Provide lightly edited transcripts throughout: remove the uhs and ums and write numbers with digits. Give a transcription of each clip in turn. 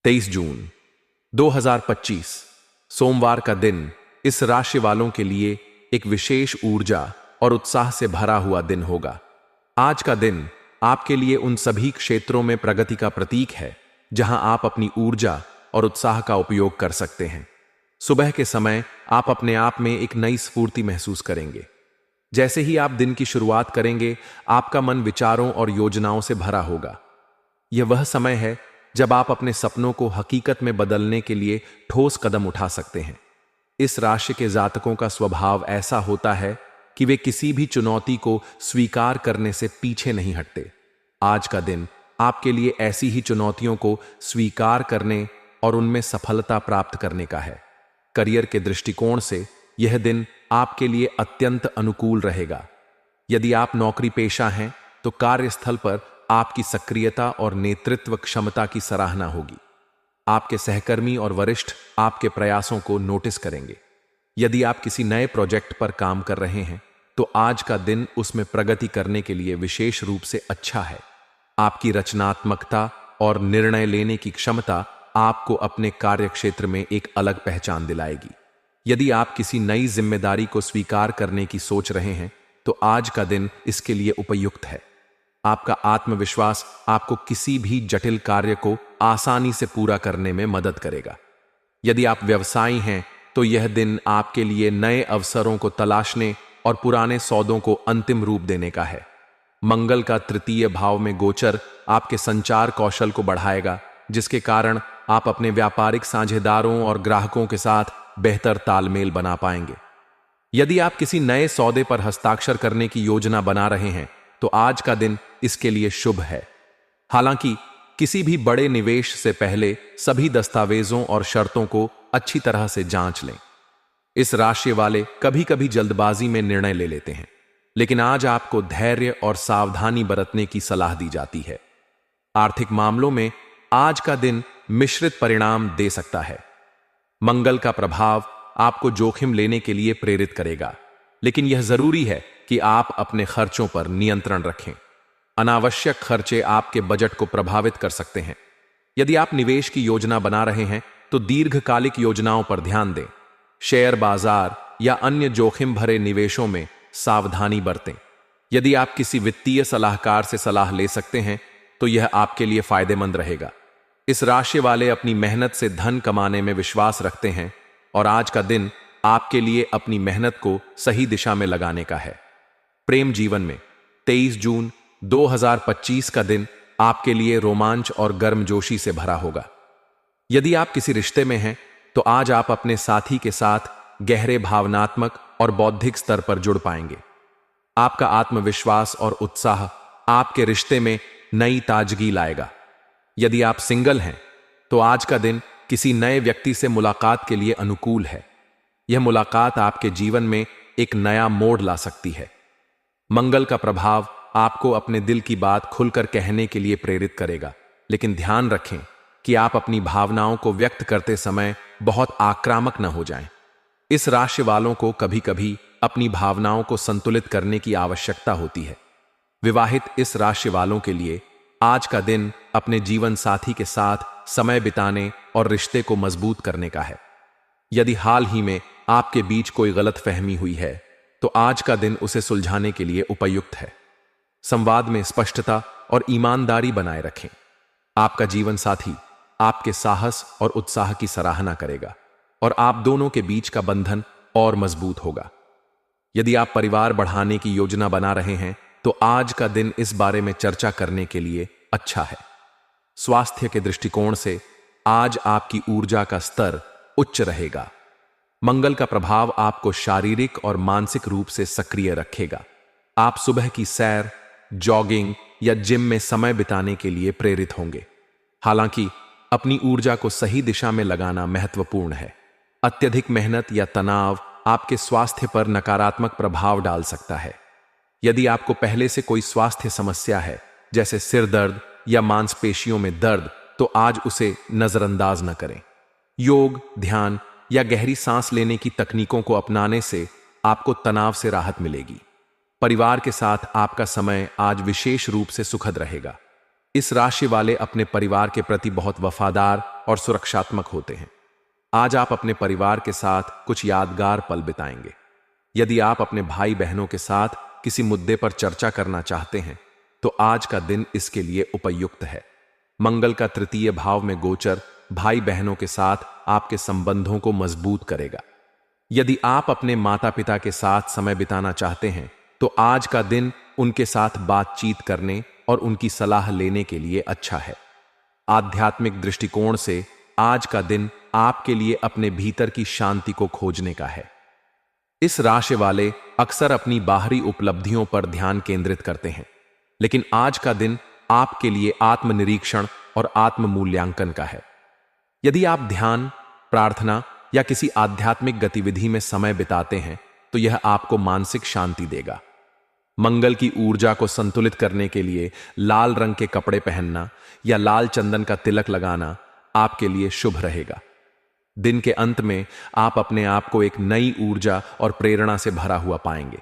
23 जून 2025 सोमवार का दिन इस राशि वालों के लिए एक विशेष ऊर्जा और उत्साह से भरा हुआ दिन होगा। आज का दिन आपके लिए उन सभी क्षेत्रों में प्रगति का प्रतीक है जहां आप अपनी ऊर्जा और उत्साह का उपयोग कर सकते हैं। सुबह के समय आप अपने आप में एक नई स्फूर्ति महसूस करेंगे। जैसे ही आप दिन की शुरुआत करेंगे, आपका मन विचारों और योजनाओं से भरा होगा। यह वह समय है जब आप अपने सपनों को हकीकत में बदलने के लिए ठोस कदम उठा सकते हैं। इस राशि के जातकों का स्वभाव ऐसा होता है कि वे किसी भी चुनौती को स्वीकार करने से पीछे नहीं हटते। आज का दिन आपके लिए ऐसी ही चुनौतियों को स्वीकार करने और उनमें सफलता प्राप्त करने का है। करियर के दृष्टिकोण से यह दिन आपके लिए अत्यंत अनुकूल रहेगा। यदि आप नौकरी पेशा हैं तो कार्यस्थल पर आपकी सक्रियता और नेतृत्व क्षमता की सराहना होगी। आपके सहकर्मी और वरिष्ठ आपके प्रयासों को नोटिस करेंगे। यदि आप किसी नए प्रोजेक्ट पर काम कर रहे हैं तो आज का दिन उसमें प्रगति करने के लिए विशेष रूप से अच्छा है। आपकी रचनात्मकता और निर्णय लेने की क्षमता आपको अपने कार्यक्षेत्र में एक अलग पहचान दिलाएगी। यदि आप किसी नई जिम्मेदारी को स्वीकार करने की सोच रहे हैं तो आज का दिन इसके लिए उपयुक्त है। आपका आत्मविश्वास आपको किसी भी जटिल कार्य को आसानी से पूरा करने में मदद करेगा। यदि आप व्यवसायी हैं तो यह दिन आपके लिए नए अवसरों को तलाशने और पुराने सौदों को अंतिम रूप देने का है। मंगल का तृतीय भाव में गोचर आपके संचार कौशल को बढ़ाएगा, जिसके कारण आप अपने व्यापारिक साझेदारों और ग्राहकों के साथ बेहतर तालमेल बना पाएंगे। यदि आप किसी नए सौदे पर हस्ताक्षर करने की योजना बना रहे हैं तो आज का दिन इसके लिए शुभ है। हालांकि किसी भी बड़े निवेश से पहले सभी दस्तावेजों और शर्तों को अच्छी तरह से जांच लें। इस राशि वाले कभी कभी जल्दबाजी में निर्णय ले लेते हैं, लेकिन आज आपको धैर्य और सावधानी बरतने की सलाह दी जाती है। आर्थिक मामलों में आज का दिन मिश्रित परिणाम दे सकता है। मंगल का प्रभाव आपको जोखिम लेने के लिए प्रेरित करेगा, लेकिन यह जरूरी है कि आप अपने खर्चों पर नियंत्रण रखें। अनावश्यक खर्चे आपके बजट को प्रभावित कर सकते हैं। यदि आप निवेश की योजना बना रहे हैं तो दीर्घकालिक योजनाओं पर ध्यान दें। शेयर बाजार या अन्य जोखिम भरे निवेशों में सावधानी बरतें। यदि आप किसी वित्तीय सलाहकार से सलाह ले सकते हैं तो यह आपके लिए फायदेमंद रहेगा। इस राशि वाले अपनी मेहनत से धन कमाने में विश्वास रखते हैं और आज का दिन आपके लिए अपनी मेहनत को सही दिशा में लगाने का है। प्रेम जीवन में 23 जून 2025 का दिन आपके लिए रोमांच और गर्मजोशी से भरा होगा। यदि आप किसी रिश्ते में हैं तो आज आप अपने साथी के साथ गहरे भावनात्मक और बौद्धिक स्तर पर जुड़ पाएंगे। आपका आत्मविश्वास और उत्साह आपके रिश्ते में नई ताजगी लाएगा। यदि आप सिंगल हैं तो आज का दिन किसी नए व्यक्ति से मुलाकात के लिए अनुकूल है। यह मुलाकात आपके जीवन में एक नया मोड़ ला सकती है। मंगल का प्रभाव आपको अपने दिल की बात खुलकर कहने के लिए प्रेरित करेगा, लेकिन ध्यान रखें कि आप अपनी भावनाओं को व्यक्त करते समय बहुत आक्रामक न हो जाएं। इस राशि वालों को कभी कभी अपनी भावनाओं को संतुलित करने की आवश्यकता होती है। विवाहित इस राशि वालों के लिए आज का दिन अपने जीवन साथी के साथ समय बिताने और रिश्ते को मजबूत करने का है। यदि हाल ही में आपके बीच कोई गलतफहमी हुई है तो आज का दिन उसे सुलझाने के लिए उपयुक्त है। संवाद में स्पष्टता और ईमानदारी बनाए रखें। आपका जीवन साथी आपके साहस और उत्साह की सराहना करेगा और आप दोनों के बीच का बंधन और मजबूत होगा। यदि आप परिवार बढ़ाने की योजना बना रहे हैं तो आज का दिन इस बारे में चर्चा करने के लिए अच्छा है। स्वास्थ्य के दृष्टिकोण से आज आपकी ऊर्जा का स्तर उच्च रहेगा। मंगल का प्रभाव आपको शारीरिक और मानसिक रूप से सक्रिय रखेगा। आप सुबह की सैर, जॉगिंग या जिम में समय बिताने के लिए प्रेरित होंगे। हालांकि अपनी ऊर्जा को सही दिशा में लगाना महत्वपूर्ण है। अत्यधिक मेहनत या तनाव आपके स्वास्थ्य पर नकारात्मक प्रभाव डाल सकता है। यदि आपको पहले से कोई स्वास्थ्य समस्या है, जैसे सिर दर्द या मांसपेशियों में दर्द, तो आज उसे नजरअंदाज न करें। योग, ध्यान या गहरी सांस लेने की तकनीकों को अपनाने से आपको तनाव से राहत मिलेगी। परिवार के साथ आपका समय आज विशेष रूप से सुखद रहेगा। इस राशि वाले अपने परिवार के प्रति बहुत वफादार और सुरक्षात्मक होते हैं। आज आप अपने परिवार के साथ कुछ यादगार पल बिताएंगे। यदि आप अपने भाई बहनों के साथ किसी मुद्दे पर चर्चा करना चाहते हैं तो आज का दिन इसके लिए उपयुक्त है। मंगल का तृतीय भाव में गोचर भाई बहनों के साथ आपके संबंधों को मजबूत करेगा। यदि आप अपने माता पिता के साथ समय बिताना चाहते हैं तो आज का दिन उनके साथ बातचीत करने और उनकी सलाह लेने के लिए अच्छा है। आध्यात्मिक दृष्टिकोण से आज का दिन आपके लिए अपने भीतर की शांति को खोजने का है। इस राशि वाले अक्सर अपनी बाहरी उपलब्धियों पर ध्यान केंद्रित करते हैं, लेकिन आज का दिन आपके लिए आत्मनिरीक्षण और आत्म मूल्यांकन का है। यदि आप ध्यान, प्रार्थना या किसी आध्यात्मिक गतिविधि में समय बिताते हैं तो यह आपको मानसिक शांति देगा। मंगल की ऊर्जा को संतुलित करने के लिए लाल रंग के कपड़े पहनना या लाल चंदन का तिलक लगाना आपके लिए शुभ रहेगा। दिन के अंत में आप अपने आप को एक नई ऊर्जा और प्रेरणा से भरा हुआ पाएंगे।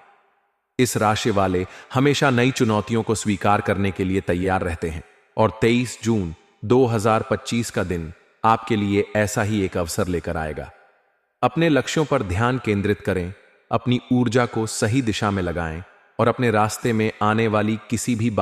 इस राशि वाले हमेशा नई चुनौतियों को स्वीकार करने के लिए तैयार रहते हैं और 23 जून 2025 का दिन आपके लिए ऐसा ही एक अवसर लेकर आएगा। अपने लक्ष्यों पर ध्यान केंद्रित करें, अपनी ऊर्जा को सही दिशा में लगाएं और अपने रास्ते में आने वाली किसी भी बात